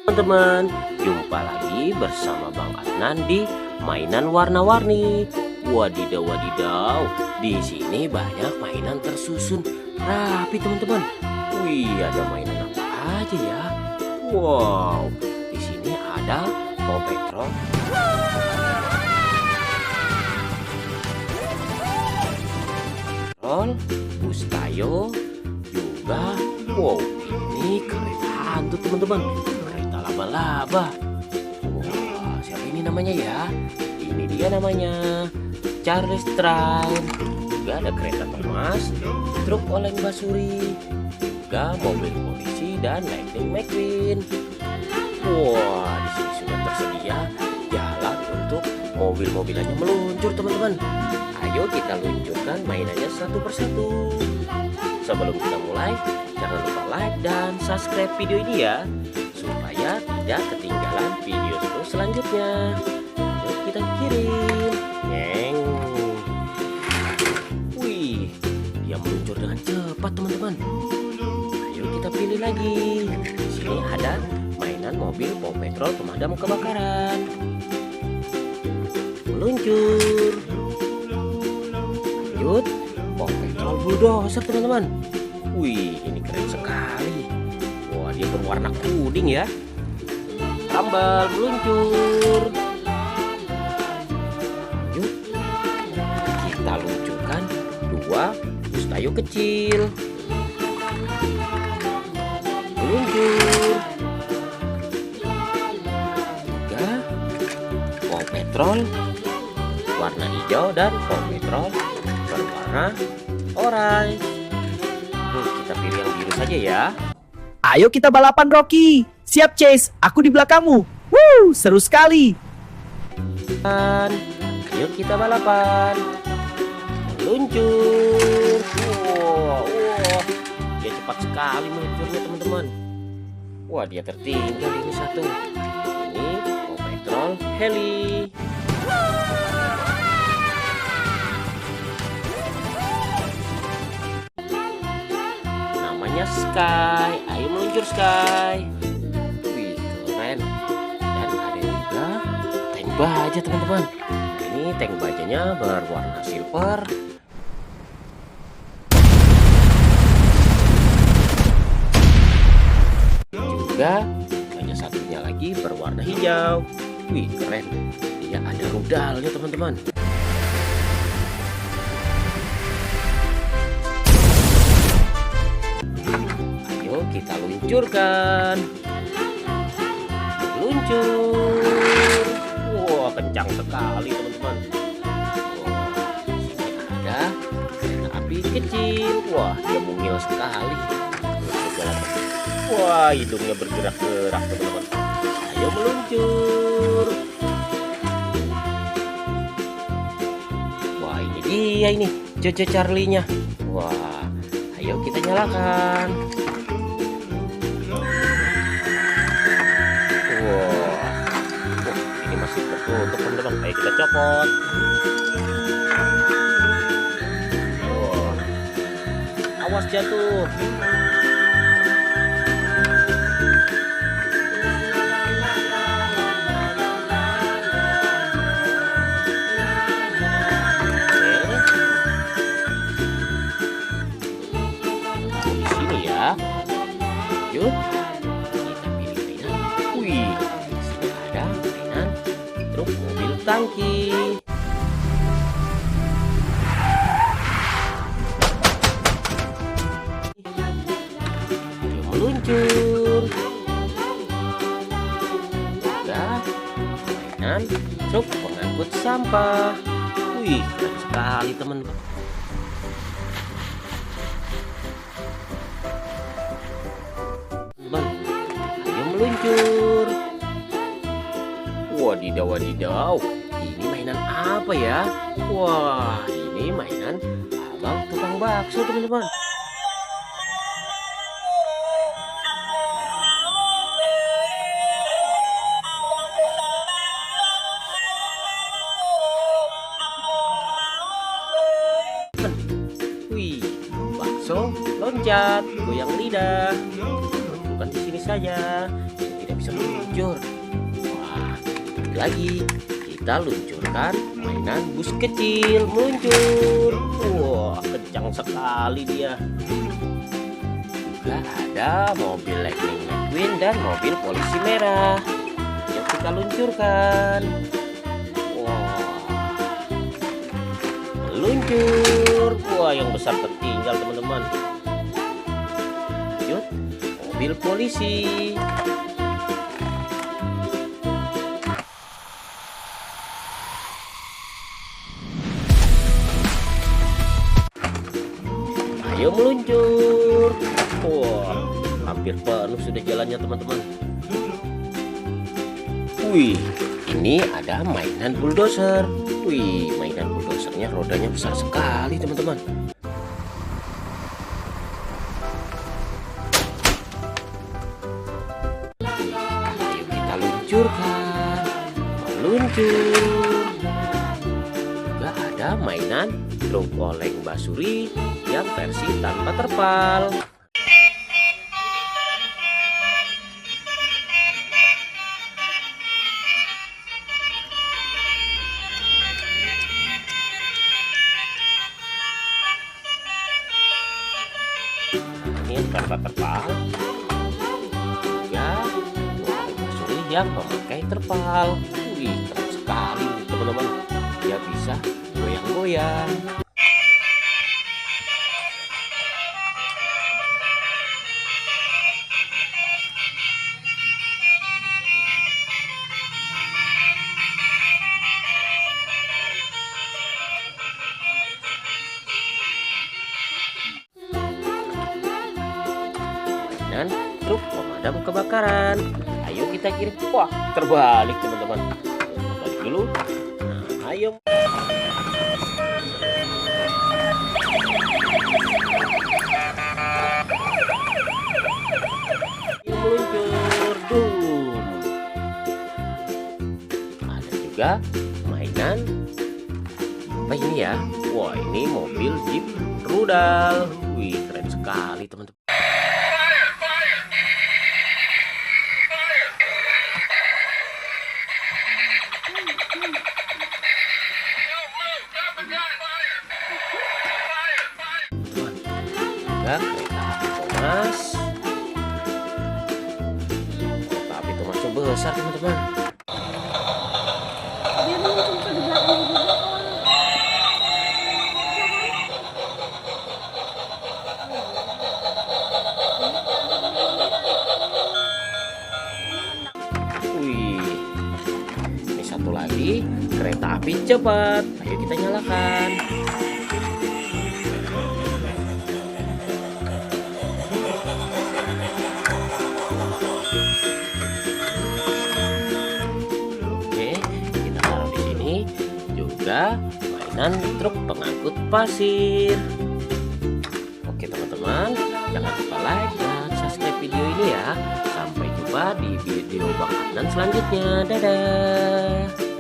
Teman-teman, jumpa lagi bersama Bang Adnan di mainan warna-warni. Wadidaw, wadidaw, di sini banyak mainan tersusun rapi teman-teman. Wih, ada mainan apa aja ya? Wow, di sini ada Paw Patrol, Bustayo, juga wow, ini kereta hantu teman-teman. Kereta laba-laba. Wah, siapa ini namanya ya? Ini dia namanya Charles Train. Juga ada kereta Thomas, truk oleng Basuri, juga mobil polisi dan Lightning McQueen. Wah, di sini sudah tersedia jalan untuk mobil-mobilannya meluncur teman-teman. Ayo kita luncurkan mainannya satu persatu. Sebelum kita mulai, jangan lupa like dan subscribe video ini ya, supaya tidak ketinggalan video selanjutnya. Yuk kita kirim. Neng. Wih, dia meluncur dengan cepat teman-teman. Ayo kita pilih lagi. Di sini ada mainan mobil Paw Patrol pemadam kebakaran. Meluncur. Lanjut, Paw Patrol bulldozer teman-teman. Wih, ini keren sekali. Wah, dia berwarna kuning ya. Tambal meluncur. Lanjut, kita luncurkan dua Bustayo kecil. Meluncur. Tiga Paw Patrol warna hijau dan Paw Patrol berwarna oranye. Kita pilih yang biru saja ya. Ayo kita balapan, Rocky. Siap, Chase. Aku di belakangmu. Wuh, seru sekali. Ayo kita balapan. Meluncur. Wah, dia cepat sekali meluncurnya teman-teman. Wah, dia tertinggal ini satu. Ini Paw Patrol Heli. Namanya Sky. Ayo meluncur Sky. Wih, keren. Dan ada juga tank baja teman-teman. Ini tank bajanya berwarna silver. Juga baja satunya lagi berwarna hijau. Wih, keren. Dia ada rudalnya teman-teman. Kita luncurkan. Luncur. Wah, kencang sekali teman-teman. Wah, ini ada kereta api kecil. Wah, dia mungil sekali. Wah, hidungnya bergerak-gerak teman-teman. Ayo meluncur. Wah, ini dia ini Jojo Charlie-nya. Wah, ayo kita nyalakan. Ini masih tertutup teman-teman. Ayo kita copot. Awas jatuh. Di sini ya. Yuk. Mobil tangki. Ayo meluncur. Udah, mainan truk pengangkut sampah. Wih, keren sekali teman-teman. Ayo meluncur. Wadidaw, wadidaw, ini mainan apa ya? Wah, ini mainan abang tukang bakso teman-teman. Wih, bakso loncat, goyang lidah. Bukan di sini saja, tidak bisa meluncur. Wah, lagi kita luncurkan mainan bus kecil meluncur. Wah, kencang sekali dia. Juga ada mobil Lightning McQueen dan mobil polisi merah. Yuk kita luncurkan. Wah, meluncur. Wah, yang besar tertinggal teman-teman. Yuk, mobil polisi. Ayo meluncur. Wah, hampir penuh sudah jalannya teman-teman. Wih, ini ada mainan bulldozer. Wih, mainan bulldozernya rodanya besar sekali teman-teman. Ayo kita luncurkan. Meluncur. Juga ada mainan truk oleng basuri yang versi tanpa terpal. Ini yang tanpa terpal. Ya, oleng basuri yang memakai terpal. Wih, keren sekali teman-teman. Dia bisa goyang-goyang. Dan truk pemadam kebakaran. Ayo kita kirim. Wah, terbalik teman-teman. Balik dulu. Nah, ayo. Meluncur. Dum. Ada juga mainan. Apa ini ya? Wah, ini mobil Jeep rudal. Wih, keren sekali teman-teman. Juga kereta api Thomas. Kereta api Thomas yang besar teman-teman. Wih, ini satu lagi kereta api cepat. Ayo kita nyalakan. Juga mainan truk pengangkut pasir. Oke teman-teman, jangan lupa like dan subscribe video ini ya. Sampai jumpa di video Bang Adnan selanjutnya. Dadah.